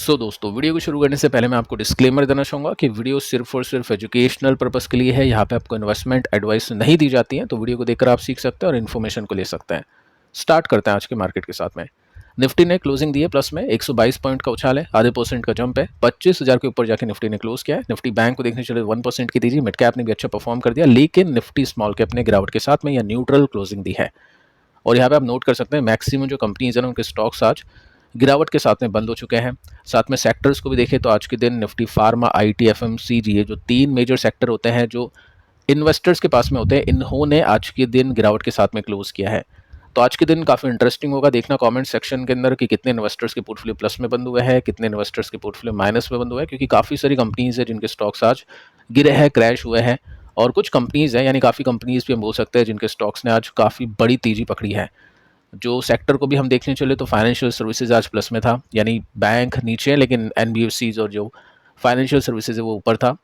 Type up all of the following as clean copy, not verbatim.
दोस्तों, वीडियो को शुरू करने से पहले मैं आपको डिस्क्लेमर देना चाहूँगा कि वीडियो सिर्फ और सिर्फ एजुकेशनल पर्पस के लिए है। यहाँ पे आपको इन्वेस्टमेंट एडवाइस नहीं दी जाती है, तो वीडियो को देखकर आप सीख सकते हैं और इन्फॉर्मेशन को ले सकते हैं। स्टार्ट करते हैं आज के मार्केट के साथ में। निफ्टी ने क्लोजिंग दी है प्लस में 122 पॉइंट का उछाल है, आधे % का जंप है, 25,000 के ऊपर जाके निफ्टी ने क्लोज किया है। निफ्टी बैंक को देखने चले 1% की दीजिए, मिड कैप ने भी अच्छा परफॉर्म कर दिया, लेकिन निफ्टी स्मॉल कैप ने गिरावट के साथ में या न्यूट्रल क्लोजिंग दी है। और यहाँ पे आप नोट कर सकते हैं मैक्सिमम जो कंपनीज हैं उनके स्टॉक्स आज गिरावट के साथ में बंद हो चुके हैं। साथ में सेक्टर्स को भी देखें तो आज के दिन निफ्टी फार्मा, आईटी, एफएमसीजी, ये जो 3 मेजर सेक्टर होते हैं जो इन्वेस्टर्स के पास में होते हैं, इन्होंने आज के दिन गिरावट के साथ में क्लोज किया है। तो आज के दिन काफ़ी इंटरेस्टिंग होगा देखना कमेंट सेक्शन के अंदर कि कितने इन्वेस्टर्स के पोर्टफोलियो प्लस में बंद हुए हैं, कितने इन्वेस्टर्स के पोर्टफोलियो माइनस में बंद हुए हैं, क्योंकि काफ़ी सारी कंपनीज है जिनके स्टॉक्स आज गिरे हैं, क्रैश हुए हैं। और कुछ कंपनीज हैं, यानी काफ़ी कंपनीज भी हम बोल सकते हैं जिनके स्टॉक्स ने आज काफ़ी बड़ी तेजी पकड़ी है। जो सेक्टर को भी हम देखने चले तो फाइनेंशियल सर्विसेज आज प्लस में था, यानी बैंक नीचे है लेकिन एनबीएफसीज और जो फाइनेंशियल सर्विसेज है वो ऊपर था।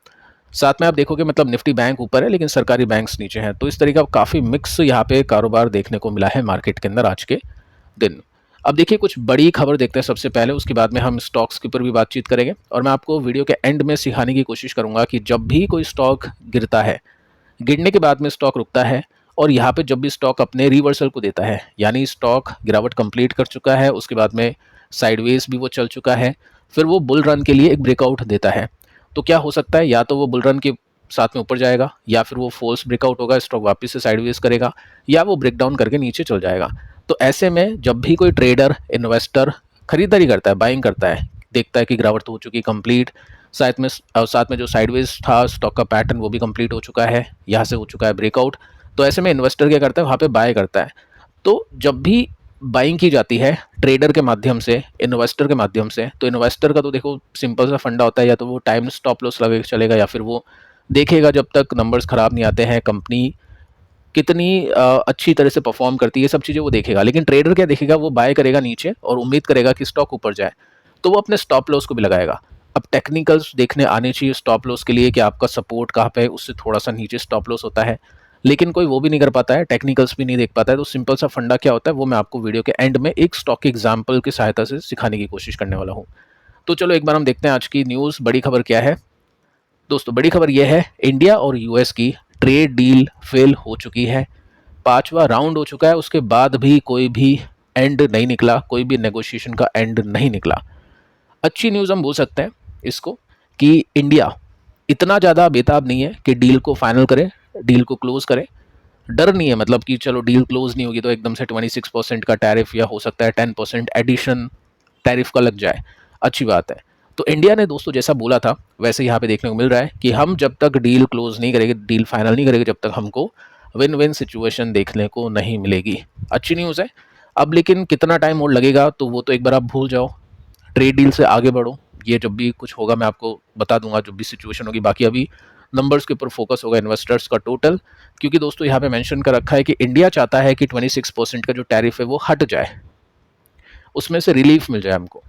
साथ में आप देखोगे मतलब निफ्टी बैंक ऊपर है लेकिन सरकारी बैंक्स नीचे हैं। तो इस तरीके का काफ़ी मिक्स यहाँ पे कारोबार देखने को मिला है मार्केट के अंदर आज के दिन। अब देखिए कुछ बड़ी खबर देखते हैं सबसे पहले, उसके बाद में हम स्टॉक्स के ऊपर भी बातचीत करेंगे। और मैं आपको वीडियो के एंड में सिखाने की कोशिश करूंगा कि जब भी कोई स्टॉक गिरता है, गिरने के बाद में स्टॉक रुकता है, और यहाँ पे जब भी स्टॉक अपने रिवर्सल को देता है, यानी स्टॉक गिरावट कंप्लीट कर चुका है, उसके बाद में साइडवेज भी वो चल चुका है, फिर वो बुल रन के लिए एक ब्रेकआउट देता है, तो क्या हो सकता है, या तो वो बुल रन के साथ में ऊपर जाएगा, या फिर वो फॉल्स ब्रेकआउट होगा, स्टॉक वापस से साइडवेज करेगा, या वो ब्रेकडाउन करके नीचे चल जाएगा। तो ऐसे में जब भी कोई ट्रेडर, इन्वेस्टर खरीदारी करता है, बाइंग करता है, देखता है कि गिरावट तो हो चुकी कंप्लीट, साथ में जो साइडवेज था स्टॉक का पैटर्न वो भी कंप्लीट हो चुका है, यहाँ से हो चुका है ब्रेकआउट, तो ऐसे में इन्वेस्टर क्या करता है, वहाँ पे बाय करता है। तो जब भी बाइंग की जाती है ट्रेडर के माध्यम से, इन्वेस्टर के माध्यम से, तो इन्वेस्टर का तो देखो सिंपल सा फंडा होता है, या तो वो टाइम स्टॉप लॉस लगा के चलेगा, या फिर वो देखेगा जब तक नंबर्स खराब नहीं आते हैं, कंपनी कितनी अच्छी तरह से परफॉर्म करती है, सब चीज़ें वो देखेगा। लेकिन ट्रेडर क्या देखेगा, वो बाय करेगा नीचे और उम्मीद करेगा कि स्टॉक ऊपर जाए, तो वो अपने स्टॉप लॉस को भी लगाएगा। अब टेक्निकल्स देखने आने चाहिए स्टॉप लॉस के लिए कि आपका सपोर्ट कहाँ पे है, उससे थोड़ा सा नीचे स्टॉप लॉस होता है, लेकिन कोई वो भी नहीं कर पाता है, टेक्निकल्स भी नहीं देख पाता है। तो सिंपल सा फंडा क्या होता है वो मैं आपको वीडियो के एंड में एक स्टॉक एग्जाम्पल की सहायता से सिखाने की कोशिश करने वाला हूँ। तो चलो एक बार हम देखते हैं आज की न्यूज़, बड़ी खबर क्या है। दोस्तों बड़ी खबर यह है, इंडिया और यूएस की ट्रेड डील फेल हो चुकी है, 5वां राउंड हो चुका है, उसके बाद भी कोई भी एंड नहीं निकला, कोई भी नेगोशिएशन का एंड नहीं निकला। अच्छी न्यूज़ हम बोल सकते हैं इसको कि इंडिया इतना ज़्यादा बेताब नहीं है कि डील को फाइनल करे, डील को क्लोज करे। डर नहीं है, मतलब कि चलो डील क्लोज नहीं होगी तो एकदम से 26% का टैरिफ, या हो सकता है 10% एडिशन टैरिफ का लग जाए, अच्छी बात है। तो इंडिया ने दोस्तों जैसा बोला था वैसे यहाँ पे देखने को मिल रहा है कि हम जब तक डील क्लोज नहीं करेंगे, डील फाइनल नहीं करेंगे, जब तक हमको विन विन सिचुएशन देखने को नहीं मिलेगी। अच्छी न्यूज़ है। अब लेकिन कितना टाइम और लगेगा तो वो तो एक बार आप भूल जाओ, ट्रेड डील से आगे बढ़ो, ये जब भी कुछ होगा मैं आपको बता दूंगा, जब भी सिचुएशन होगी। बाकी अभी नंबर्स के ऊपर फोकस होगा इन्वेस्टर्स का टोटल, क्योंकि दोस्तों यहाँ पे मेंशन कर रखा है कि इंडिया चाहता है कि 26% का जो टैरिफ है वो हट जाए, उसमें से रिलीफ मिल जाए हमको।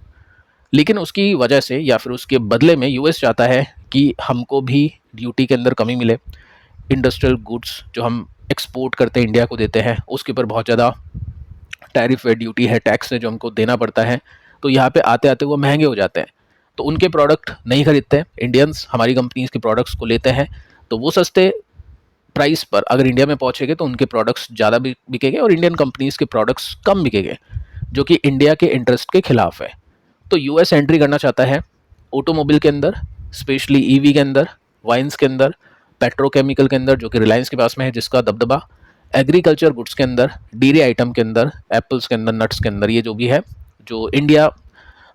लेकिन उसकी वजह से या फिर उसके बदले में यूएस चाहता है कि हमको भी ड्यूटी के अंदर कमी मिले। इंडस्ट्रियल गुड्स जो हम एक्सपोर्ट करते हैं, इंडिया को देते हैं, उसके ऊपर बहुत ज़्यादा टैरिफ है, ड्यूटी है, टैक्स है जो हमको देना पड़ता है। तो यहाँ पे आते आते वो महंगे हो जाते हैं, तो उनके प्रोडक्ट नहीं खरीदते हैं इंडियंस, हमारी कंपनीज के प्रोडक्ट्स को लेते हैं। तो वो सस्ते प्राइस पर अगर इंडिया में पहुँचेंगे तो उनके प्रोडक्ट्स ज़्यादा बिकेंगे और इंडियन कंपनीज के प्रोडक्ट्स कम बिकेंगे, जो कि इंडिया के इंटरेस्ट के खिलाफ है। तो यूएस एंट्री करना चाहता है ऑटोमोबाइल के अंदर, स्पेशली ईवी के अंदर, वाइन्स के अंदर, पेट्रोकेमिकल के अंदर जो कि रिलायंस के पास में है जिसका दबदबा, एग्रीकल्चर गुड्स के अंदर, डेयरी आइटम के अंदर, एप्पल्स के अंदर, नट्स के अंदर, ये जो भी है जो इंडिया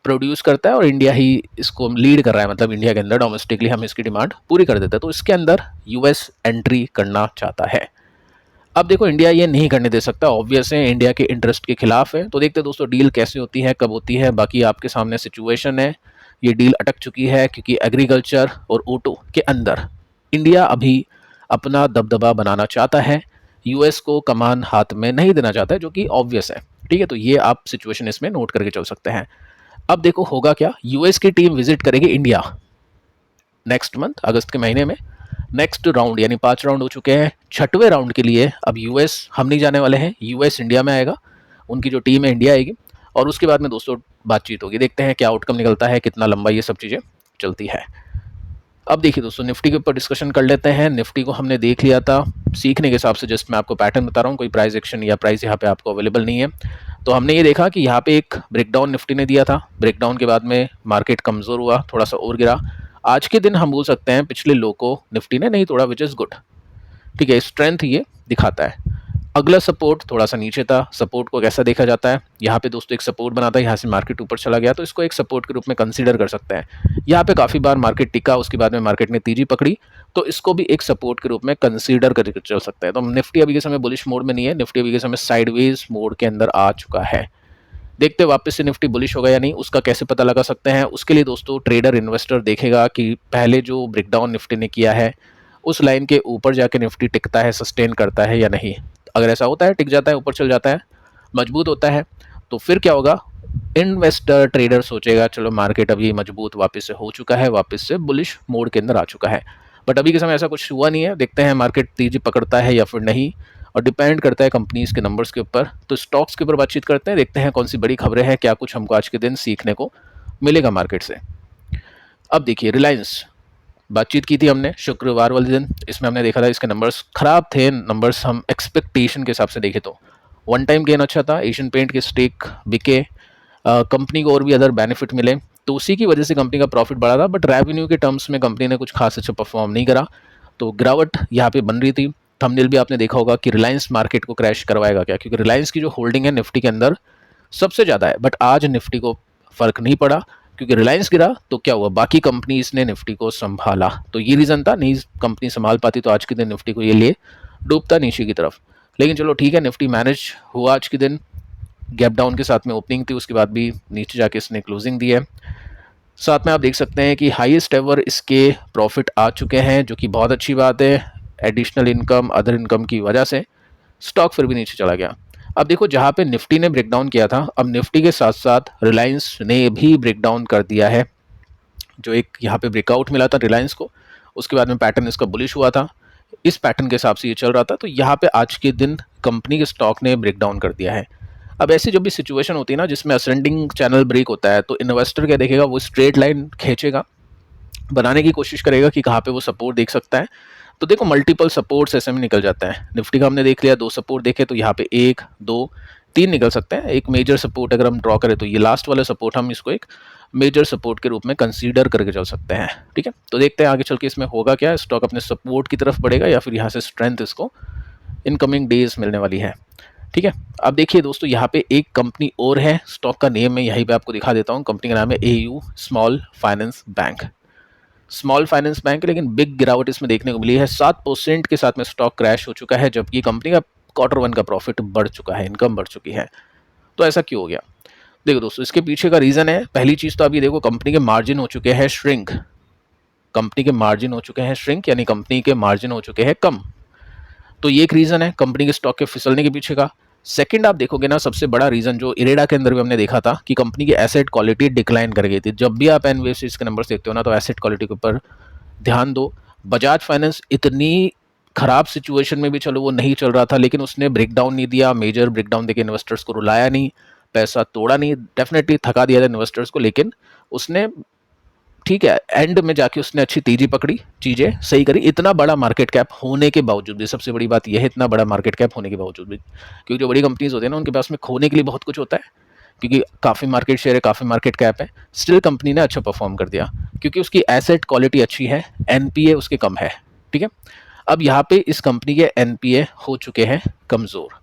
प्रोड्यूस करता है और इंडिया ही इसको लीड कर रहा है, मतलब इंडिया के अंदर डोमेस्टिकली हम इसकी डिमांड पूरी कर देते हैं, तो इसके अंदर यूएस एंट्री करना चाहता है। अब देखो इंडिया ये नहीं करने दे सकता, ऑब्वियस है, इंडिया के इंटरेस्ट के खिलाफ है। तो देखते हैं दोस्तों डील कैसे होती है, कब होती है। बाकी आपके सामने सिचुएशन है, ये डील अटक चुकी है क्योंकि एग्रीकल्चर और ऑटो के अंदर इंडिया अभी अपना दबदबा बनाना चाहता है, यूएस को कमान हाथ में नहीं देना चाहता है, जो कि ऑब्वियस है। ठीक है, तो ये आप सिचुएशन इसमें नोट करके चल सकते हैं। अब देखो होगा क्या, यूएस की टीम विजिट करेगी इंडिया नेक्स्ट मंथ, अगस्त के महीने में। नेक्स्ट राउंड यानी 5 राउंड हो चुके हैं, 6वें राउंड के लिए अब यूएस हम नहीं जाने वाले हैं, यूएस इंडिया में आएगा, उनकी जो टीम है इंडिया आएगी। और उसके बाद में दोस्तों बातचीत होगी, देखते हैं क्या आउटकम निकलता है, कितना लंबा ये सब चीज़ें चलती है। अब देखिए दोस्तों, निफ्टी के ऊपर डिस्कशन कर लेते हैं। निफ्टी को हमने देख लिया था, सीखने के हिसाब से जस्ट मैं आपको पैटर्न बता रहा हूँ, कोई प्राइस एक्शन या प्राइस यहाँ पे आपको अवेलेबल नहीं है। तो हमने ये देखा कि यहाँ पे एक ब्रेकडाउन निफ्टी ने दिया था, ब्रेकडाउन के बाद में मार्केट कमज़ोर हुआ, थोड़ा सा और गिरा। आज के दिन हम बोल सकते हैं पिछले लो को निफ्टी ने नहीं तोड़ा, विच इज़ गुड। ठीक है, स्ट्रेंथ ये दिखाता है। अगला सपोर्ट थोड़ा सा नीचे था, सपोर्ट को कैसा देखा जाता है, यहाँ पे दोस्तों एक सपोर्ट बना था, यहाँ से मार्केट ऊपर चला गया, तो इसको एक सपोर्ट के रूप में कंसीडर कर सकते हैं। यहाँ पे काफ़ी बार मार्केट टिका, उसके बाद में मार्केट ने तेजी पकड़ी, तो इसको भी एक सपोर्ट के रूप में कंसीडर करके चल सकते हैं। तो निफ्टी अभी के समय बुलिश मोड में नहीं है, निफ्टी अभी के समय साइडवेज मोड के अंदर आ चुका है। देखते हैं वापस से निफ्टी बुलिश होगा या नहीं, उसका कैसे पता लगा सकते हैं। उसके लिए दोस्तों ट्रेडर इन्वेस्टर देखेगा कि पहले जो ब्रेकडाउन निफ्टी ने किया है उस लाइन के ऊपर जाके निफ्टी टिकता है, सस्टेन करता है या नहीं। अगर ऐसा होता है, टिक जाता है, ऊपर चल जाता है, मजबूत होता है, तो फिर क्या होगा, इन्वेस्टर ट्रेडर सोचेगा चलो मार्केट अभी मजबूत वापस से हो चुका है, वापस से बुलिश मोड के अंदर आ चुका है। बट अभी के समय ऐसा कुछ हुआ नहीं है, देखते हैं मार्केट तेजी पकड़ता है या फिर नहीं, और डिपेंड करता है कंपनीज के नंबर्स के ऊपर। तो स्टॉक्स के ऊपर बातचीत करते हैं, देखते हैं कौन सी बड़ी खबरें हैं, क्या कुछ हमको आज के दिन सीखने को मिलेगा मार्केट से। अब देखिए रिलायंस, बातचीत की थी हमने शुक्रवार वाले दिन, इसमें हमने देखा था इसके नंबर्स खराब थे, नंबर्स हम एक्सपेक्टेशन के हिसाब से देखे तो वन टाइम गेन अच्छा था, एशियन पेंट के स्टेक बिके, कंपनी को और भी अदर बेनिफिट मिले, तो उसी की वजह से कंपनी का प्रॉफिट बढ़ा था। बट रेवेन्यू के टर्म्स में कंपनी ने कुछ खास अच्छा परफॉर्म नहीं करा, तो गिरावट यहाँ पे बन रही थी। थंबनेल भी आपने देखा होगा कि रिलायंस मार्केट को क्रैश करवाएगा क्या, क्योंकि रिलायंस की जो होल्डिंग है निफ्टी के अंदर सबसे ज़्यादा है। बट आज निफ्टी को फर्क नहीं पड़ा, क्योंकि रिलायंस गिरा तो क्या हुआ, बाकी कंपनीज ने निफ्टी को संभाला, तो ये रीज़न था, नहीं कंपनी संभाल पाती तो आज के दिन निफ्टी को ये लिए डूबता नीचे की तरफ। लेकिन चलो ठीक है, निफ्टी मैनेज हुआ आज के दिन, गैप डाउन के साथ में ओपनिंग थी, उसके बाद भी नीचे जाके इसने क्लोजिंग दी है। साथ में आप देख सकते हैं कि हाईएस्ट एवर इसके प्रॉफिट आ चुके हैं, जो कि बहुत अच्छी बात है। एडिशनल इनकम, अदर इनकम की वजह से स्टॉक फिर भी नीचे चला गया। अब देखो, जहाँ पे निफ्टी ने ब्रेकडाउन किया था, अब निफ्टी के साथ साथ रिलायंस ने भी ब्रेकडाउन कर दिया है। जो एक यहाँ पे ब्रेकआउट मिला था रिलायंस को, उसके बाद में पैटर्न इसका बुलिश हुआ था, इस पैटर्न के हिसाब से ये चल रहा था, तो यहाँ पे आज के दिन कंपनी के स्टॉक ने ब्रेकडाउन कर दिया है। अब ऐसी जब भी सिचुएशन होती है ना जिसमें असेंडिंग चैनल ब्रेक होता है, तो इन्वेस्टर क्या देखेगा, वो स्ट्रेट लाइन खींचेगा, बनाने की कोशिश करेगा कि कहाँ पे वो सपोर्ट देख सकता है। तो देखो मल्टीपल सपोर्ट्स ऐसे में निकल जाता है। निफ्टी का हमने देख लिया, 2 सपोर्ट देखे, तो यहाँ पे 1, 2, 3 निकल सकते हैं। एक मेजर सपोर्ट अगर हम ड्रॉ करें तो ये लास्ट वाला सपोर्ट हम इसको एक मेजर सपोर्ट के रूप में कंसीडर करके चल सकते हैं। ठीक है, तो देखते हैं आगे चल के इसमें होगा क्या, स्टॉक अपने सपोर्ट की तरफ बढ़ेगा या फिर यहाँ से स्ट्रेंथ इसको इनकमिंग डेज मिलने वाली है। ठीक है, अब देखिए दोस्तों, यहाँ पे एक कंपनी और है, स्टॉक का नेम मैं यहीं पे आपको दिखा देता हूँ। कंपनी का नाम है AU small finance bank. Small finance bank, लेकिन बिग गिरावट इसमें देखने को मिली है, 7% के साथ में स्टॉक क्रैश हो चुका है, जबकि कंपनी का Q1 का प्रॉफिट बढ़ चुका है, इनकम बढ़ चुकी है। तो ऐसा क्यों हो गया? देखो दोस्तों, इसके पीछे का रीज़न है, पहली चीज़ तो अभी देखो कंपनी के मार्जिन हो चुके हैं श्रिंक, कंपनी के मार्जिन हो चुके हैं श्रिंक, यानी कंपनी के मार्जिन हो चुके हैं कम। तो ये एक रीज़न है कंपनी के स्टॉक के फिसलने के पीछे का। सेकंड आप देखोगे ना, सबसे बड़ा रीज़न जो इरेडा के अंदर भी हमने देखा था कि कंपनी की एसेट क्वालिटी डिक्लाइन कर गई थी। जब भी आप एनबीएफसीज के नंबर्स देखते हो ना, तो एसेट क्वालिटी के ऊपर ध्यान दो। बजाज फाइनेंस इतनी खराब सिचुएशन में भी चलो वो नहीं चल रहा था, लेकिन उसने ब्रेकडाउन नहीं दिया, मेजर ब्रेकडाउन देके इन्वेस्टर्स को रुलाया नहीं, पैसा तोड़ा नहीं, डेफिनेटली थका दिया था इन्वेस्टर्स को, लेकिन उसने ठीक है एंड में जाके उसने अच्छी तेजी पकड़ी, चीज़ें सही करी। इतना बड़ा मार्केट कैप होने के बावजूद भी, सबसे बड़ी बात यह है, इतना बड़ा मार्केट कैप होने के बावजूद भी, क्योंकि जो बड़ी कंपनीज होती है ना उनके पास में खोने के लिए बहुत कुछ होता है, क्योंकि काफ़ी मार्केट शेयर है, काफ़ी मार्केट कैप है, स्टिल कंपनी ने अच्छा परफॉर्म कर दिया क्योंकि उसकी एसेट क्वालिटी अच्छी है, एनपीए उसके कम है। ठीक है, अब यहाँ पे इस कंपनी के एनपीए हो चुके हैं कमज़ोर,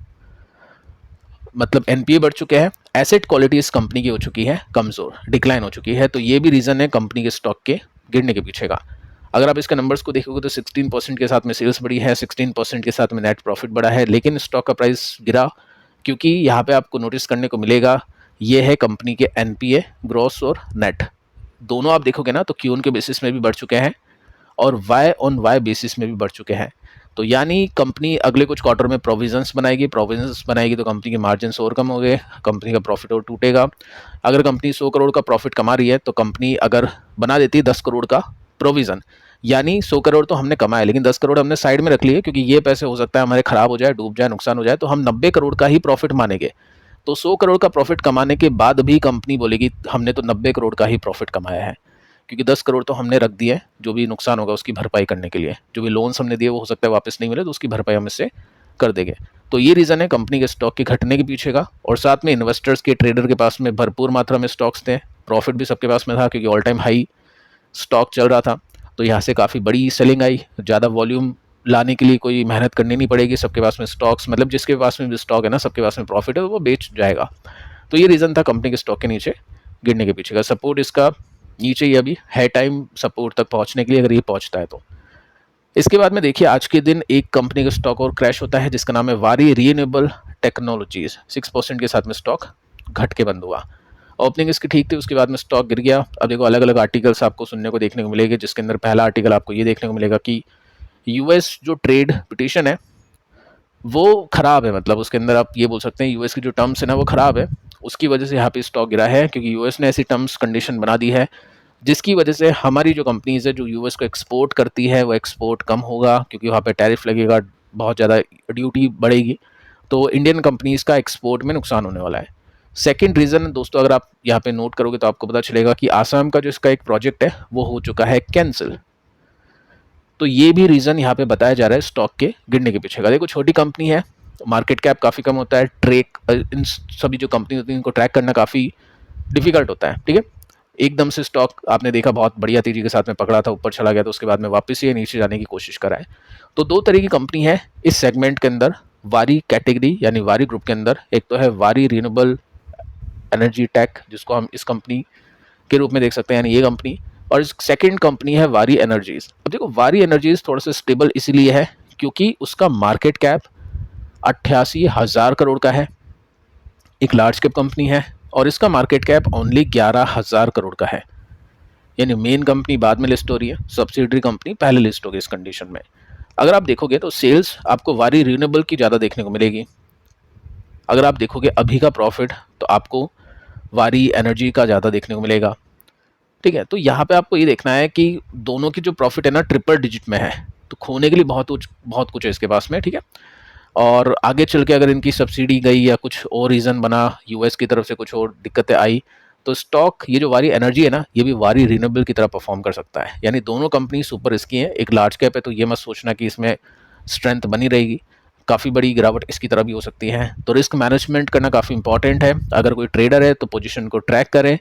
मतलब एनपीए बढ़ चुके हैं, एसेट क्वालिटी इस कंपनी की हो चुकी है कमज़ोर, डिक्लाइन हो चुकी है। तो ये भी रीज़न है कंपनी के स्टॉक के गिरने के पीछे का। अगर आप इसके नंबर्स को देखोगे तो 16% के साथ में सेल्स बढ़ी है, 16% के साथ में नेट प्रॉफिट बढ़ा है, लेकिन स्टॉक का प्राइस गिरा, क्योंकि यहाँ पे आपको नोटिस करने को मिलेगा ये है कंपनी के एनपीए ग्रॉस और नेट, दोनों आप देखोगे ना तो क्यून के बेसिस में भी बढ़ चुके हैं और वाई ऑन वाई बेसिस में भी बढ़ चुके हैं। तो यानी कंपनी अगले कुछ क्वार्टर में प्रोविजंस बनाएगी तो कंपनी के मार्जिन और कम हो गए, कंपनी का प्रॉफिट और टूटेगा। अगर कंपनी 100 करोड़ का प्रॉफिट कमा रही है तो कंपनी अगर बना देती है 10 करोड़ का प्रोविज़न, यानी 100 करोड़ तो हमने कमाए लेकिन 10 करोड़ हमने साइड में रख लिए, क्योंकि ये पैसे हो सकता है हमारे खराब हो जाए, डूब जाए, नुकसान हो जाए, तो हम 90 करोड़ का ही प्रॉफिट मानेंगे। तो 100 करोड़ का प्रॉफिट कमाने के बाद भी कंपनी बोलेगी हमने तो 90 करोड़ का ही प्रॉफिट कमाया है, क्योंकि 10 करोड़ तो हमने रख दिए जो भी नुकसान होगा उसकी भरपाई करने के लिए। जो भी लोन्स हमने दिए वो हो सकता है वापस नहीं मिले, तो उसकी भरपाई हम इससे कर देंगे। तो ये रीज़न है कंपनी के स्टॉक के घटने के पीछे का। और साथ में इन्वेस्टर्स के, ट्रेडर के पास में भरपूर मात्रा में स्टॉक्स थे, प्रॉफिट भी सबके पास में था क्योंकि ऑल टाइम हाई स्टॉक चल रहा था। तो यहाँ से काफ़ी बड़ी सेलिंग आई। ज़्यादा वॉल्यूम लाने के लिए कोई मेहनत करनी नहीं पड़ेगी, सबके पास में स्टॉक्स, मतलब जिसके पास में भी स्टॉक है ना, सबके पास में प्रॉफिट है, तो वो बेच जाएगा। तो ये रीज़न था कंपनी के स्टॉक के नीचे गिरने के पीछे का। सपोर्ट इसका नीचे ही अभी है टाइम सपोर्ट तक पहुंचने के लिए, अगर ये पहुंचता है तो। इसके बाद में देखिए आज के दिन एक कंपनी का स्टॉक और क्रैश होता है जिसका नाम है वारी रिन्यूएबल टेक्नोलॉजीज। 6% के साथ में स्टॉक घट के बंद हुआ। ओपनिंग इसकी ठीक थी, उसके बाद में स्टॉक गिर गया। अब देखो अलग अलग आर्टिकल्स आपको सुनने को देखने को मिलेंगे, जिसके अंदर पहला आर्टिकल आपको ये देखने को मिलेगा कि यूएस जो ट्रेड पिटिशन है वो खराब है, मतलब उसके अंदर आप ये बोल सकते हैं यूएस की जो टर्म्स है ना वो खराब है, उसकी वजह से यहाँ पे स्टॉक गिरा है। क्योंकि यूएस ने ऐसी टर्म्स कंडीशन बना दी है जिसकी वजह से हमारी जो कंपनीज है जो यूएस को एक्सपोर्ट करती है वो एक्सपोर्ट कम होगा, क्योंकि वहाँ पे टैरिफ लगेगा, बहुत ज़्यादा ड्यूटी बढ़ेगी, तो इंडियन कंपनीज का एक्सपोर्ट में नुकसान होने वाला है। सेकंड रीज़न दोस्तों, अगर आप यहाँ पे नोट करोगे तो आपको पता चलेगा कि आसाम का जो इसका एक प्रोजेक्ट है वो हो चुका है कैंसिल। तो ये भी रीज़न यहाँ पे बताया जा रहा है स्टॉक के गिरने के पीछे का। देखो छोटी कंपनी है, मार्केट कैप काफ़ी कम होता है, इन सभी जो कंपनी होती है इनको ट्रैक करना काफ़ी डिफिकल्ट होता है, ठीक है। एकदम से स्टॉक आपने देखा बहुत बढ़िया तेजी के साथ में पकड़ा था, ऊपर चला गया, तो उसके बाद में वापस ये नीचे जाने की कोशिश करा है। तो दो तरह की कंपनी है इस सेगमेंट के अंदर, वारी कैटेगरी यानी वारी ग्रुप के अंदर। एक तो है वारी रिन्यूएबल एनर्जी टेक, जिसको हम इस कंपनी के रूप में देख सकते हैं, यानी ये कंपनी। और सेकंड कंपनी है वारी एनर्जीज। अब देखो वारी एनर्जीज थोड़ा सा स्टेबल इसीलिए है क्योंकि उसका मार्केट कैप 88,000 करोड़ का है, एक लार्ज कैप कंपनी है, और इसका मार्केट कैप ओनली 11,000 करोड़ का है। यानी मेन कंपनी बाद में लिस्ट हो रही है, सब्सिडरी कंपनी पहले लिस्ट होगी इस कंडीशन में। अगर आप देखोगे तो सेल्स आपको वारी रिन्यूएबल की ज़्यादा देखने को मिलेगी। अगर आप देखोगे अभी का प्रॉफिट तो आपको वारी एनर्जी का ज़्यादा देखने को मिलेगा, ठीक है। तो यहाँ पे आपको ये देखना है कि दोनों की जो प्रॉफिट है ना ट्रिपल डिजिट में है, तो खोने के लिए बहुत कुछ है इसके पास में, ठीक है। और आगे चल के अगर इनकी सब्सिडी गई या कुछ और रीज़न बना, यूएस की तरफ से कुछ और दिक्कतें आई, तो स्टॉक ये जो वारी एनर्जी है ना ये भी वारी रिन्यूएबल की तरह परफॉर्म कर सकता है। यानी दोनों कंपनी सुपर रिस्की हैं। एक लार्ज कैप है तो ये मत सोचना कि इसमें स्ट्रेंथ बनी रहेगी, काफ़ी बड़ी गिरावट इसकी तरह भी हो सकती है। तो रिस्क मैनेजमेंट करना काफ़ी इंपॉर्टेंट है। अगर कोई ट्रेडर है तो पोजीशन को ट्रैक करें,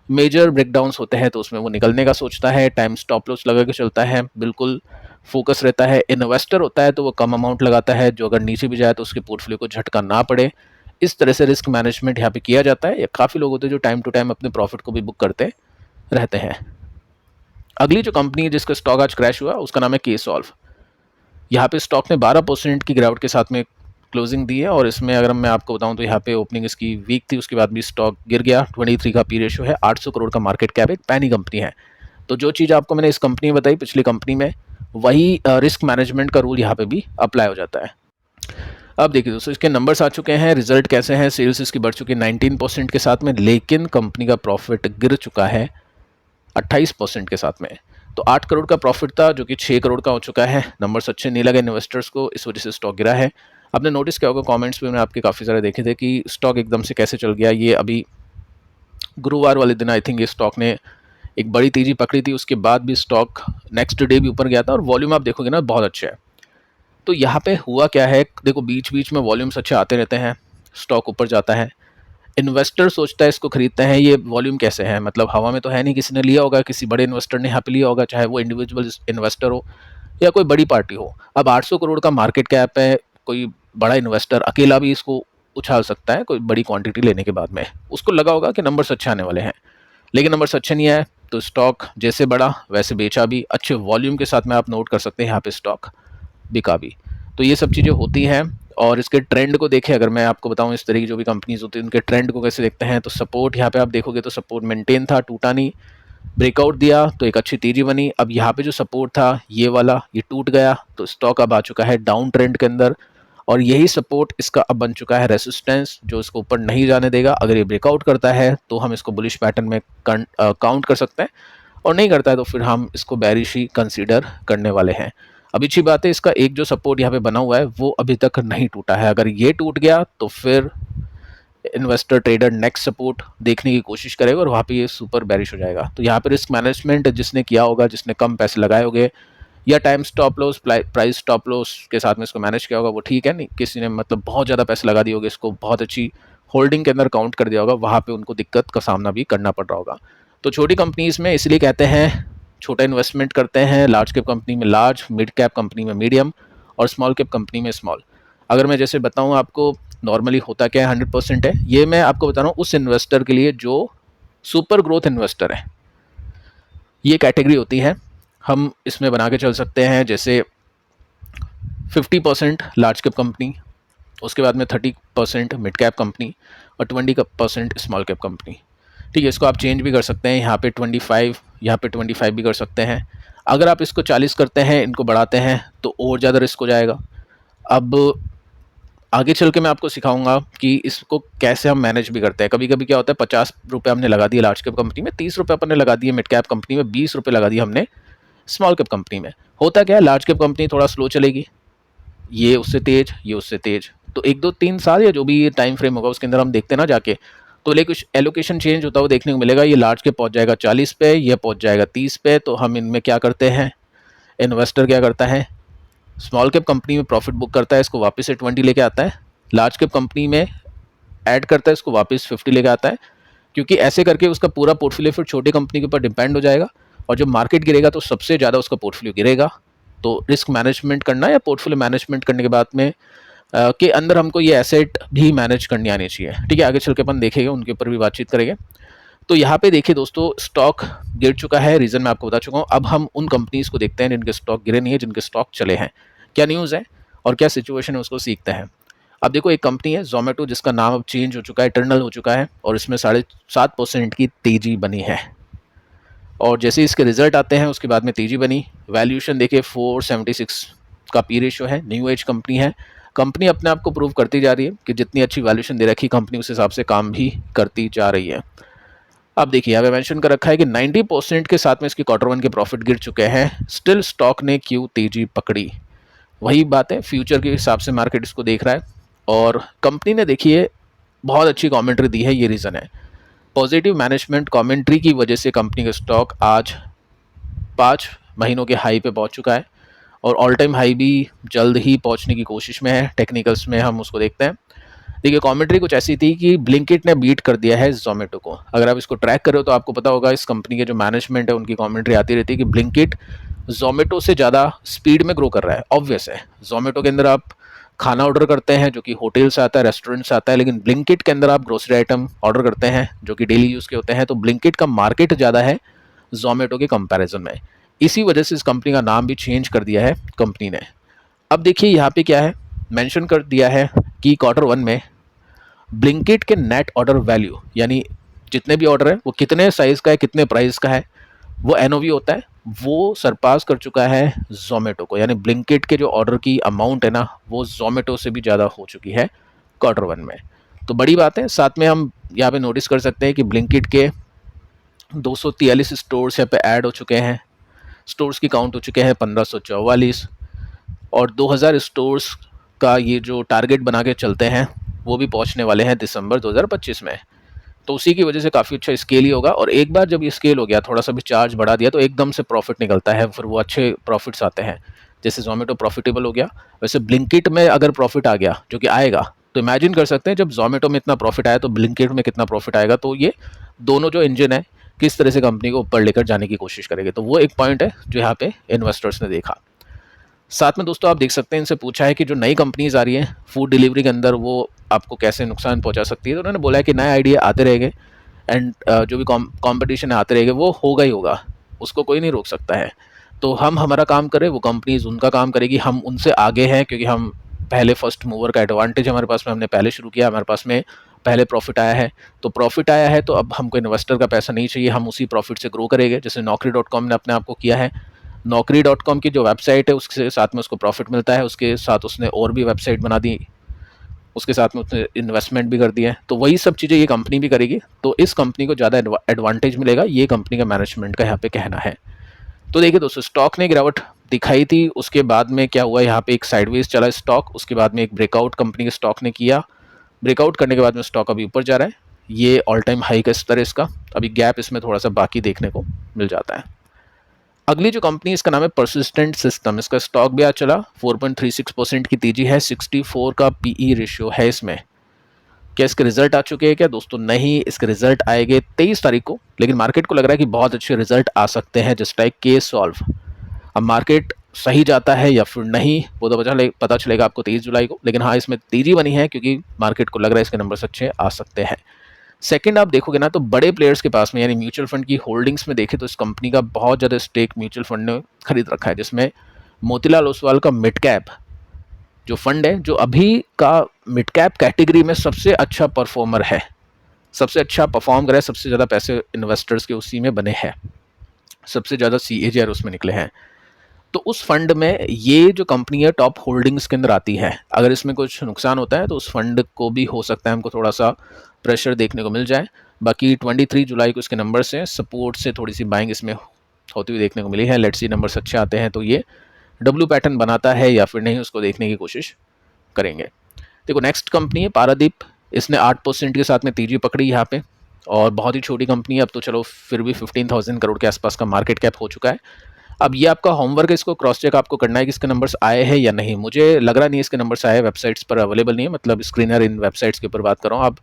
मेजर ब्रेकडाउन्स होते हैं तो उसमें वो निकलने का सोचता है, टाइम स्टॉप लॉस लगा के चलता है, बिल्कुल फोकस रहता है। इन्वेस्टर होता है तो वो कम अमाउंट लगाता है, जो अगर नीचे भी जाए तो उसके पोर्टफोलियो को झटका ना पड़े। इस तरह से रिस्क मैनेजमेंट यहाँ पे किया जाता है। काफ़ी लोग होते हैं जो टाइम टू टाइम अपने प्रॉफिट को भी बुक करते रहते हैं। अगली जो कंपनी है जिसका स्टॉक आज क्रैश हुआ उसका नाम है के सॉल्व। यहाँ पे स्टॉक ने 12% की गिरावट के साथ में क्लोजिंग दी है, और इसमें अगर मैं आपको बताऊं तो यहाँ पे ओपनिंग इसकी वीक थी, उसके बाद भी स्टॉक गिर गया। 23 का पी रेशियो है, 800 करोड़ का मार्केट कैप, एक पैनी कंपनी है। तो जो चीज़ आपको मैंने इस कंपनी में बताई पिछली कंपनी में, वही रिस्क मैनेजमेंट का रूल यहाँ पे भी अप्लाई हो जाता है। अब देखिए दोस्तों इसके नंबर्स आ चुके हैं, रिजल्ट कैसे हैं। सेल्स इसकी बढ़ चुकी है 19% के साथ में, लेकिन कंपनी का प्रॉफिट गिर चुका है 28% के साथ में। तो 8 करोड़ का प्रॉफिट था जो कि 6 करोड़ का हो चुका है। नंबर्स अच्छे नहीं लगे इन्वेस्टर्स को, इस वजह से स्टॉक गिरा है। आपने नोटिस किया होगा कमेंट्स में मैंने आपके काफ़ी सारे देखे थे कि स्टॉक एकदम से कैसे चल गया। ये अभी गुरुवार वाले दिन आई थिंक ये स्टॉक ने एक बड़ी तेज़ी पकड़ी थी, उसके बाद भी स्टॉक नेक्स्ट डे भी ऊपर गया था, और वॉल्यूम आप देखोगे ना बहुत अच्छा है। तो यहाँ पे हुआ क्या है, देखो बीच बीच में वॉल्यूम्स अच्छे आते रहते हैं, स्टॉक ऊपर जाता है, इन्वेस्टर सोचता है इसको खरीदते हैं, ये वॉल्यूम कैसे है, मतलब हवा में तो है नहीं, किसी ने लिया होगा, किसी बड़े इन्वेस्टर ने यहाँ पे लिया होगा, चाहे वो इंडिविजुअल इन्वेस्टर हो या कोई बड़ी पार्टी हो। अब 800 करोड़ का मार्केट कैप है, कोई बड़ा इन्वेस्टर अकेला भी इसको उछाल सकता है कोई बड़ी क्वांटिटी लेने के बाद में। उसको लगा होगा कि नंबर्स अच्छे आने वाले हैं, लेकिन नंबर्स अच्छे नहीं आए, तो स्टॉक जैसे बढ़ा वैसे बेचा भी। अच्छे वॉल्यूम के साथ में आप नोट कर सकते हैं यहाँ पे स्टॉक बिका भी। तो ये सब चीज़ें होती हैं। और इसके ट्रेंड को देखें, अगर मैं आपको बताऊं इस तरह की जो भी कंपनीज होती हैं उनके ट्रेंड को कैसे देखते हैं, तो सपोर्ट यहाँ पे आप देखोगे तो सपोर्ट मेंटेन था, टूटा नहीं, ब्रेकआउट दिया तो एक अच्छी तेजी बनी। अब यहाँ पे जो सपोर्ट था ये वाला, ये टूट गया, तो स्टॉक अब आ चुका है डाउन ट्रेंड के अंदर, और यही सपोर्ट इसका अब बन चुका है रेसिस्टेंस, जो इसको ऊपर नहीं जाने देगा। अगर ये ब्रेकआउट करता है तो हम इसको बुलिश पैटर्न में काउंट कर सकते हैं, और नहीं करता है तो फिर हम इसको बेरिश ही कंसीडर करने वाले हैं। अब अच्छी बात है, इसका एक जो सपोर्ट यहाँ पे बना हुआ है वो अभी तक नहीं टूटा है। अगर ये टूट गया तो फिर इन्वेस्टर ट्रेडर नेक्स्ट सपोर्ट देखने की कोशिश करेगा और वहाँ पे ये सुपर बेरिश हो जाएगा। तो यहाँ पे रिस्क मैनेजमेंट जिसने किया होगा, जिसने कम पैसे लगाए होंगे या time stop loss price stop loss के साथ में इसको मैनेज किया होगा, वो ठीक है। नहीं किसी ने मतलब बहुत ज़्यादा पैसे लगा दिए होंगे, इसको बहुत अच्छी होल्डिंग के अंदर काउंट कर दिया होगा, वहाँ पे उनको दिक्कत का सामना भी करना पड़ रहा होगा। तो छोटी कंपनीज़ में इसलिए कहते हैं छोटा इन्वेस्टमेंट करते हैं, लार्ज कैप कंपनी में लार्ज, मिड कैप कंपनी में मीडियम और स्मॉल कैप कंपनी में स्मॉल। अगर मैं जैसे बताऊँ आपको नॉर्मली होता क्या है, 100% है, ये मैं आपको बता रहा हूँ उस इन्वेस्टर के लिए जो सुपर ग्रोथ इन्वेस्टर है। ये कैटेगरी होती है, हम इसमें बना के चल सकते हैं जैसे 50% लार्ज कैप कंपनी, उसके बाद में 30% मिड कैप कंपनी और 20% स्मॉल कैप कंपनी। ठीक है, इसको आप चेंज भी कर सकते हैं, यहाँ पे 25, यहाँ पे 25 भी कर सकते हैं। अगर आप इसको 40 करते हैं, इनको बढ़ाते हैं तो और ज़्यादा रिस्क हो जाएगा। अब आगे चल के मैं आपको सिखाऊंगा कि इसको कैसे हम मैनेज भी करते हैं। कभी कभी क्या होता है, 50 रुपये हमने लगा दिए लार्ज कैप कंपनी में, 30 रुपये अपने लगा दिए मिड कैप कंपनी में, 20 रुपये लगा दिए हमने स्मॉल कैप कंपनी में। होता क्या है, लार्ज कैप कंपनी थोड़ा स्लो चलेगी, ये उससे तेज, ये उससे तेज, तो 1 2 3 साल या जो भी टाइम फ्रेम होगा उसके अंदर हम देखते ना जाके, तो लेकिन कुछ एलोकेशन चेंज होता हुआ देखने को मिलेगा। ये लार्ज के पहुंच जाएगा 40 पे, ये पहुंच जाएगा 30 पे, तो हम इनमें क्या करते हैं, इन्वेस्टर क्या करता है, स्मॉल कैप कंपनी में प्रॉफिट बुक करता है, इसको वापस से 20 लेके आता है, लार्ज कैप कंपनी में ऐड करता है, इसको वापस 50 लेके आता है, क्योंकि ऐसे करके उसका पूरा पोर्टफोलियो फिर छोटी कंपनी के ऊपर डिपेंड हो जाएगा और जब मार्केट गिरेगा तो सबसे ज़्यादा उसका पोर्टफोलियो गिरेगा। तो रिस्क मैनेजमेंट करना या पोर्टफोलियो मैनेजमेंट करने के बाद में के अंदर हमको ये एसेट भी मैनेज करनी आनी चाहिए। ठीक है, आगे चल के अपन देखेंगे, उनके ऊपर भी बातचीत करेंगे। तो यहाँ पे देखिए दोस्तों, स्टॉक गिर चुका है, रीज़न मैं आपको बता चुका हूँ। अब हम उन कंपनीज़ को देखते हैं जिनके स्टॉक गिरे नहीं है, जिनके स्टॉक चले हैं, क्या न्यूज़ है और क्या सिचुएशन है, उसको सीखते हैं। अब देखो, एक कंपनी है जोमेटो, जिसका नाम अब चेंज हो चुका है, इटर्नल हो चुका है, और इसमें 7.5% की तेज़ी बनी है। और जैसे इसके रिजल्ट आते हैं उसके बाद में तेज़ी बनी। वैल्यूएशन देखिए 476 का पी रेशियो है, न्यू एज कंपनी है। कंपनी अपने आप को प्रूव करती जा रही है कि जितनी अच्छी वैल्यूएशन दे रखी कंपनी उस हिसाब से काम भी करती जा रही है। अब देखिए, यहाँ पे मेंशन कर रखा है कि 90% के साथ में इसकी Q1 के प्रॉफिट गिर चुके हैं, स्टिल स्टॉक ने क्यों तेजी पकड़ी। वही बात है, फ्यूचर के हिसाब से मार्केट इसको देख रहा है और कंपनी ने देखिए बहुत अच्छी कमेंट्री दी है, ये रीज़न है। पॉजिटिव मैनेजमेंट कमेंट्री की वजह से कंपनी का स्टॉक आज 5 महीनों के हाई पे पहुंच चुका है और ऑल टाइम हाई भी जल्द ही पहुंचने की कोशिश में है। टेक्निकल्स में हम उसको देखते हैं। देखिए, कमेंट्री कुछ ऐसी थी कि ब्लिंकिट ने बीट कर दिया है जोमेटो को। अगर आप इसको ट्रैक करो तो आपको पता होगा, इस कंपनी के जो मैनेजमेंट है उनकी कमेंट्री आती रहती है कि ब्लिंकिट जोमेटो से ज़्यादा स्पीड में ग्रो कर रहा है। ऑब्वियस है, जोमेटो के अंदर आप खाना ऑर्डर करते हैं जो कि होटल से आता है, रेस्टोरेंट से आता है, लेकिन ब्लिंकिट के अंदर आप ग्रोसरी आइटम ऑर्डर करते हैं जो कि डेली यूज़ के होते हैं। तो ब्लिंकिट का मार्केट ज़्यादा है जोमेटो के कंपैरिजन में। इसी वजह से इस कंपनी का नाम भी चेंज कर दिया है कंपनी ने। अब देखिए यहाँ पे क्या है, मेंशन कर दिया है कि Q1 में ब्लिंकिट के नेट ऑर्डर वैल्यू, यानी जितने भी ऑर्डर है वो कितने साइज़ का है, कितने प्राइस का है, वो एनओवी होता है, वो सरपास कर चुका है जोमेटो को। यानी ब्लिंकिट के जो ऑर्डर की अमाउंट है ना, वो जोमेटो से भी ज़्यादा हो चुकी है Q1 में। तो बड़ी बात है। साथ में हम यहाँ पे नोटिस कर सकते हैं कि ब्लिंकिट के 243 स्टोर्स यहाँ पे ऐड हो चुके हैं। स्टोर्स की काउंट हो चुके हैं 1544 और 2000 स्टोर्स का ये जो टारगेट बना के चलते हैं वो भी पहुंचने वाले हैं दिसंबर 2025 में। तो उसी की वजह से काफ़ी अच्छा स्केल ही होगा और एक बार जब ये स्केल हो गया, थोड़ा सा भी चार्ज बढ़ा दिया तो एकदम से प्रॉफिट निकलता है, फिर वो अच्छे प्रॉफिट्स आते हैं। जैसे जोमेटो प्रॉफिटेबल हो गया, वैसे ब्लिंकिट में अगर प्रॉफिट आ गया, जो कि आएगा, तो इमेजिन कर सकते हैं जब जोमेटो में इतना प्रॉफिट आया तो ब्लिंकिट में कितना प्रॉफिट आएगा। तो ये दोनों जो इंजन है किस तरह से कंपनी को ऊपर लेकर जाने की कोशिश करेंगे, तो वो एक पॉइंट है जो यहाँ पे इन्वेस्टर्स ने देखा। साथ में दोस्तों आप देख सकते हैं, इनसे पूछा है कि जो नई कंपनीज आ रही हैं फूड डिलीवरी के अंदर, वो आपको कैसे नुकसान पहुंचा सकती है। तो उन्होंने बोला है कि नए आइडिया आते रहेंगे एंड जो भी कंपटीशन आते रहेंगे वो होगा ही होगा, उसको कोई नहीं रोक सकता है। तो हम हमारा काम करें, वो कंपनीज उनका काम करेगी, हम उनसे आगे हैं क्योंकि हम पहले फर्स्ट मूवर का एडवांटेज हमारे पास में, हमने पहले शुरू किया, हमारे पास में पहले प्रॉफिट आया है। तो प्रॉफिट आया है तो अब हमको इन्वेस्टर का पैसा नहीं चाहिए, हम उसी प्रॉफिट से ग्रो करेंगे। जैसे Naukri.com ने अपने आप को किया है, Naukri.com की जो वेबसाइट है उसके साथ में उसको प्रॉफिट मिलता है, उसके साथ उसने और भी वेबसाइट बना दी, उसके साथ में उसने इन्वेस्टमेंट भी कर दिया है। तो वही सब चीज़ें ये कंपनी भी करेगी, तो इस कंपनी को ज़्यादा एडवांटेज मिलेगा, ये कंपनी का मैनेजमेंट का यहाँ पे कहना है। तो देखिए दोस्तों, स्टॉक ने गिरावट दिखाई थी, उसके बाद में क्या हुआ, यहाँ पे एक साइडवेज चला स्टॉक, उसके बाद में एक ब्रेकआउट कंपनी के स्टॉक ने किया, ब्रेकआउट करने के बाद में स्टॉक अभी ऊपर जा रहा है, ये ऑल टाइम हाई का स्तर है इसका, अभी गैप इसमें थोड़ा सा बाकी देखने को मिल जाता है। अगली जो कंपनी इसका नाम है परसिस्टेंट सिस्टम, इसका स्टॉक भी आज चला, 4.36% की तेजी है, 64 का पीई रेशियो है इसमें। क्या इसके रिजल्ट आ चुके हैं क्या दोस्तों? नहीं, इसके रिजल्ट आएंगे 23 तारीख को, लेकिन मार्केट को लग रहा है कि बहुत अच्छे रिजल्ट आ सकते हैं, जस्ट लाइक के सॉल्व। अब मार्केट सही जाता है या फिर नहीं वो तो पता चलेगा आपको 23 जुलाई को, लेकिन हाँ इसमें तेजी बनी है क्योंकि मार्केट को लग रहा है इसके नंबर्स अच्छे आ सकते हैं। सेकंड आप देखोगे ना तो बड़े प्लेयर्स के पास में यानी म्यूचुअल फंड की होल्डिंग्स में देखें तो इस कंपनी का बहुत ज़्यादा स्टेक म्यूचुअल फंड ने खरीद रखा है, जिसमें मोतीलाल ओसवाल का मिड कैप जो फंड है, जो अभी का मिड कैप कैटेगरी में सबसे अच्छा परफॉर्मर है, सबसे अच्छा परफॉर्म कर रहा है, सबसे ज़्यादा पैसे इन्वेस्टर्स के उसी में बने हैं, सबसे ज़्यादा CAGR उसमें निकले हैं। तो उस फंड में ये जो कंपनी है टॉप होल्डिंग्स के अंदर आती है। अगर इसमें कुछ नुकसान होता है तो उस फंड को भी हो सकता है हमको थोड़ा सा प्रेशर देखने को मिल जाए। बाकी 23 जुलाई को इसके नंबर से सपोर्ट से थोड़ी सी बाइंग इसमें होती हुई देखने को मिली है। लेट्स सी नंबर्स अच्छे आते हैं तो ये डब्ल्यू पैटर्न बनाता है या फिर नहीं, उसको देखने की कोशिश करेंगे। देखो नेक्स्ट कंपनी है पारादीप, इसने 8% के साथ में तेजी पकड़ी यहाँ पे, और बहुत ही छोटी कंपनी है अब तो, चलो फिर भी 15,000 करोड़ के आसपास का मार्केट कैप हो चुका है। अब ये आपका होमवर्क है, इसको क्रॉस चेक आपको करना है कि इसके नंबर्स आए हैं या नहीं। मुझे लग रहा नहीं इसके नंबर्स आए, वेबसाइट्स पर अवेलेबल नहीं है, मतलब स्क्रीनर इन वेबसाइट्स के ऊपर बात कर रहा हूँ। आप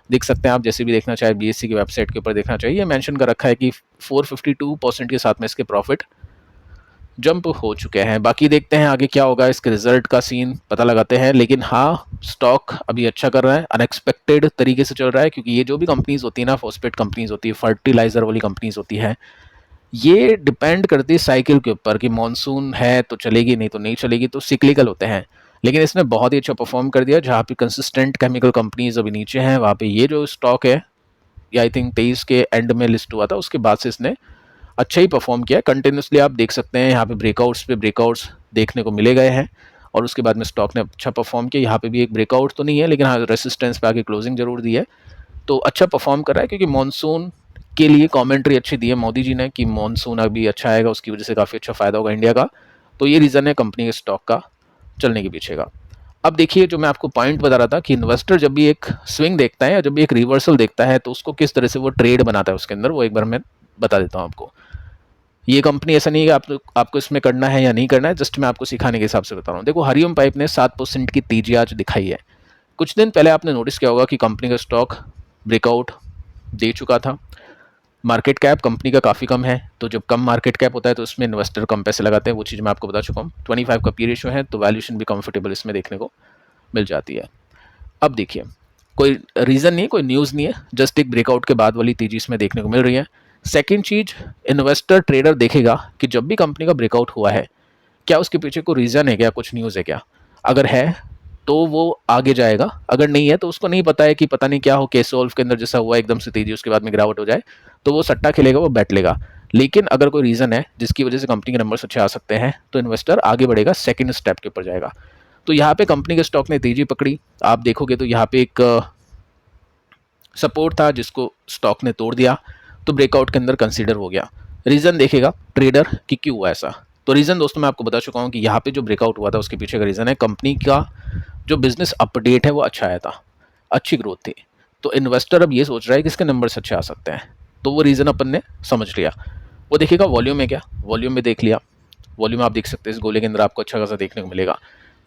देख सकते हैं, आप जैसे भी देखना चाहे BSE की वेबसाइट के ऊपर देखना चाहिए, मेंशन कर रखा है कि 452% के साथ में इसके प्रॉफिट जंप हो चुके हैं। बाकी देखते हैं आगे क्या होगा, इसके रिजल्ट का सीन पता लगाते हैं। लेकिन हाँ स्टॉक अभी अच्छा कर रहा है, अनएक्सपेक्टेड तरीके से चल रहा है, क्योंकि ये जो भी कंपनीज होती है ना, फॉस्फेट कंपनीज होती है, फर्टिलाइजर वाली कंपनीज होती है, ये डिपेंड करती है साइकिल के ऊपर कि मॉनसून है तो चलेगी, नहीं तो नहीं चलेगी, तो सिक्लिकल होते हैं। लेकिन इसने बहुत ही अच्छा परफॉर्म कर दिया। जहाँ पे कंसिस्टेंट केमिकल कंपनीज अभी नीचे हैं, वहाँ पे ये जो स्टॉक है, ये आई थिंक 23 के एंड में लिस्ट हुआ था, उसके बाद से इसने अच्छा ही परफॉर्म किया। कंटिन्यूसली आप देख सकते हैं यहाँ पे ब्रेकआउट्स देखने को मिले गए हैं, और उसके बाद में स्टॉक ने अच्छा परफॉर्म किया। यहाँ पे भी एक ब्रेकआउट तो नहीं है, लेकिन हाँ रेसिस्टेंस पे आके क्लोजिंग जरूर दी है, तो अच्छा परफॉर्म कर रहा है। क्योंकि मॉनसून के लिए कमेंट्री अच्छी दी है मोदी जी ने कि मॉनसून अभी अच्छा आएगा, उसकी वजह से काफ़ी अच्छा फायदा होगा इंडिया का, तो ये रीज़न है कंपनी के स्टॉक का चलने के पीछे का। अब देखिए जो मैं आपको पॉइंट बता रहा था कि इन्वेस्टर जब भी एक स्विंग देखता है या जब भी एक रिवर्सल देखता है तो उसको किस तरह से वो ट्रेड बनाता है उसके अंदर, वो एक बार मैं बता देता हूँ आपको। ये कंपनी ऐसा नहीं है कि आपको इसमें करना है या नहीं करना है, जस्ट मैं आपको सिखाने के हिसाब से बता रहा हूँ। देखो हरिओम पाइप ने 7% की तेजी आज दिखाई है। कुछ दिन पहले आपने नोटिस किया होगा कि कंपनी का स्टॉक ब्रेकआउट दे चुका था। मार्केट कैप कंपनी का काफ़ी कम है, तो जब कम मार्केट कैप होता है तो उसमें इन्वेस्टर कम पैसे लगाते हैं, वो चीज़ मैं आपको बता चुका हूँ। 25 का पी रेशियो है, तो वैल्यूएशन भी कंफर्टेबल इसमें देखने को मिल जाती है। अब देखिए कोई रीज़न नहीं है, कोई न्यूज़ नहीं है, जस्ट एक ब्रेकआउट के बाद वाली तेजी इसमें देखने को मिल रही है। सेकेंड चीज़, इन्वेस्टर ट्रेडर देखेगा कि जब भी कंपनी का ब्रेकआउट हुआ है, क्या उसके पीछे कोई रीज़न है क्या, कुछ न्यूज़ है क्या। अगर है तो वो आगे जाएगा, अगर नहीं है तो उसको नहीं पता है कि पता नहीं क्या हो, केस सॉल्व के अंदर जैसा हुआ एकदम से तेजी उसके बाद में गिरावट हो जाए, तो वो सट्टा खेलेगा, वो बैठ लेगा। लेकिन अगर कोई रीज़न है जिसकी वजह से कंपनी के नंबर्स अच्छे आ सकते हैं, तो इन्वेस्टर आगे बढ़ेगा, सेकंड स्टेप के ऊपर जाएगा। तो यहाँ पे कंपनी के स्टॉक ने तेजी पकड़ी, आप देखोगे तो यहाँ पे एक सपोर्ट था जिसको स्टॉक ने तोड़ दिया, तो ब्रेकआउट के अंदर कंसीडर हो गया। रीज़न देखेगा ट्रेडर कि क्यों हुआ ऐसा, तो रीज़न दोस्तों मैं आपको बता चुका हूँ कि यहाँ पे जो ब्रेकआउट हुआ था उसके पीछे का रीज़न है कंपनी का जो बिजनेस अपडेट है वो अच्छा आया था, अच्छी ग्रोथ थी। तो इन्वेस्टर अब ये सोच रहा है कि इसके नंबर्स अच्छे आ सकते हैं, तो वो रीज़न अपन ने समझ लिया। वो देखेगा वॉल्यूम है क्या, वॉल्यूम में देख लिया, वॉल्यूम आप देख सकते हैं इस गोले के अंदर आपको अच्छा खासा देखने को मिलेगा।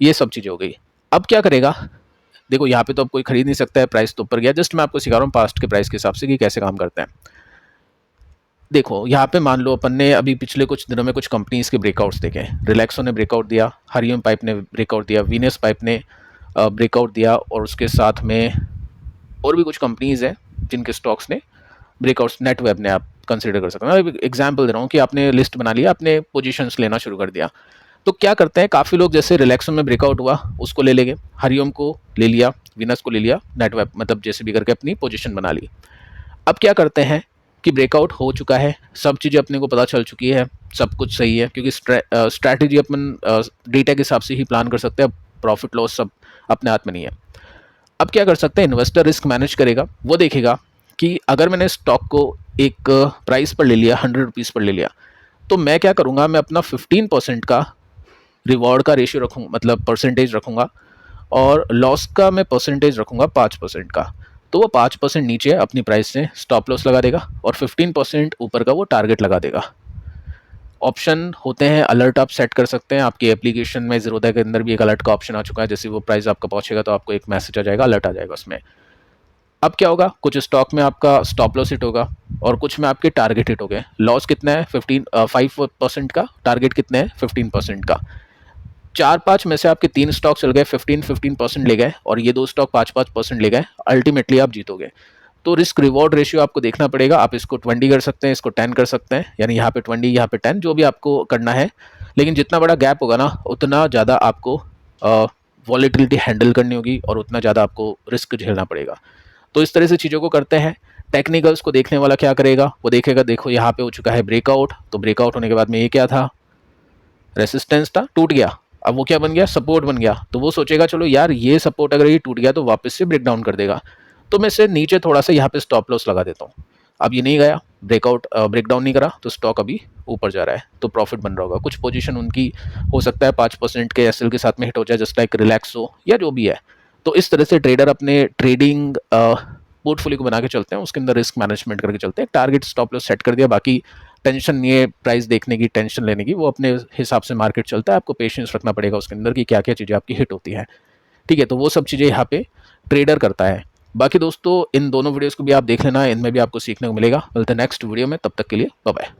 ये सब चीज़ें हो गई। अब क्या करेगा, देखो यहाँ पे तो अब कोई खरीद नहीं सकता है, प्राइस तो ऊपर गया, जस्ट मैं आपको सिखा रहा हूँ पास्ट के प्राइस के हिसाब से कि कैसे काम करते हैं। देखो यहाँ पे मान लो अपन ने अभी पिछले कुछ दिनों में कुछ कंपनीज के ब्रेकआउट्स देखे, रिलैक्सो ने ब्रेकआउट दिया, हरिओम पाइप ने ब्रेकआउट दिया, वीनस पाइप ने ब्रेकआउट दिया, और उसके साथ में और भी कुछ कंपनीज हैं जिनके स्टॉक्स ने ब्रेकआउट्स, नेटवेब ने आप कंसिडर कर सकते हैं। मैं एग्जाम्पल दे रहा हूँ कि आपने लिस्ट बना लिया, आपने पोजीशंस लेना शुरू कर दिया, तो क्या करते हैं काफ़ी लोग, जैसे रिलैक्सो में ब्रेकआउट हुआ उसको ले लेंगे, हरिओम को ले लिया, वीनस को ले लिया, नेटवेब मतलब जैसे भी करके अपनी पोजीशन बना ली। अब क्या करते हैं कि ब्रेकआउट हो चुका है, सब चीज़ें अपने को पता चल चुकी है, सब कुछ सही है, क्योंकि स्ट्रैटेजी अपन डेटा के हिसाब से ही प्लान कर सकते हैं, प्रॉफिट लॉस सब अपने हाथ में नहीं है। अब क्या कर सकते हैं, इन्वेस्टर रिस्क मैनेज करेगा, वो देखेगा कि अगर मैंने स्टॉक को एक प्राइस पर ले लिया, 100 रुपीज़ पर ले लिया, तो मैं क्या करूँगा, मैं अपना 15% का रिवॉर्ड का रेशियो रखूँ, मतलब परसेंटेज रखूँगा, और लॉस का मैं परसेंटेज रखूँगा 5% का। तो वो 5% नीचे अपनी प्राइस से स्टॉप लॉस लगा देगा और 15% ऊपर का वो टारगेट लगा देगा। ऑप्शन होते हैं, अलर्ट आप सेट कर सकते हैं। आपकी एप्लीकेशन में ज़ीरोधा के अंदर भी एक अलर्ट का ऑप्शन आ चुका है। जैसे वो प्राइस आपका पहुंचेगा तो आपको एक मैसेज आ जाएगा, अलर्ट आ जाएगा उसमें। अब क्या होगा, कुछ स्टॉक में आपका स्टॉप लॉस हिट होगा और कुछ में आपके टारगेट हिट हो गए। लॉस कितना है 5% का, टारगेट कितने हैं 15% का। 4-5 में से आपके 3 स्टॉक चल गए, 15% ले गए और ये 2 स्टॉक 5-5% ले गए। अल्टीमेटली आप जीतोगे। तो रिस्क रिवॉर्ड रेशियो आपको देखना पड़ेगा। आप इसको 20 कर सकते हैं, इसको 10 कर सकते हैं, यानी यहाँ पे 20 यहाँ पे 10, जो भी आपको करना है। लेकिन जितना बड़ा गैप होगा ना, उतना ज़्यादा आपको वॉलेटिलिटी हैंडल करनी होगी और उतना ज़्यादा आपको रिस्क झेलना पड़ेगा। तो इस तरह से चीज़ों को करते हैं। टेक्निकल्स को देखने वाला क्या करेगा, वो देखेगा देखो यहाँ पे हो चुका है ब्रेकआउट, तो ब्रेकआउट होने के बाद में ये क्या था, रेसिस्टेंस था, टूट गया। अब वो क्या बन गया, सपोर्ट बन गया। तो वो सोचेगा चलो यार ये सपोर्ट अगर ये टूट गया तो वापस से ब्रेक डाउन कर देगा, तो मैं इसे नीचे थोड़ा सा यहाँ पे स्टॉप लॉस लगा देता हूँ। अब ये नहीं गया, ब्रेकआउट ब्रेक डाउन नहीं करा, तो स्टॉक अभी ऊपर जा रहा है, तो प्रॉफिट बन रहा होगा। कुछ पोजीशन उनकी हो सकता है 5% के एसएल के साथ में हिट हो जाए, जस्ट लाइक रिलैक्सो या जो भी है। तो इस तरह से ट्रेडर अपने ट्रेडिंग पोर्टफोलियो को बना के चलते हैं, उसके अंदर रिस्क मैनेजमेंट करके चलते हैं। टारगेट स्टॉप लॉस सेट कर दिया, बाकी टेंशन नहीं है प्राइस देखने की, टेंशन लेने की, वो अपने हिसाब से मार्केट चलता है। आपको पेशेंस रखना पड़ेगा उसके अंदर कि क्या क्या चीज़ें आपकी हिट होती हैं। ठीक है, तो वो सब चीज़ें यहाँ पे ट्रेडर करता है। बाकी दोस्तों इन दोनों वीडियोस को भी आप देख लेना, इनमें भी आपको सीखने को मिलेगा। मिलते हैं नेक्स्ट वीडियो में, तब तक के लिए बाय बाय।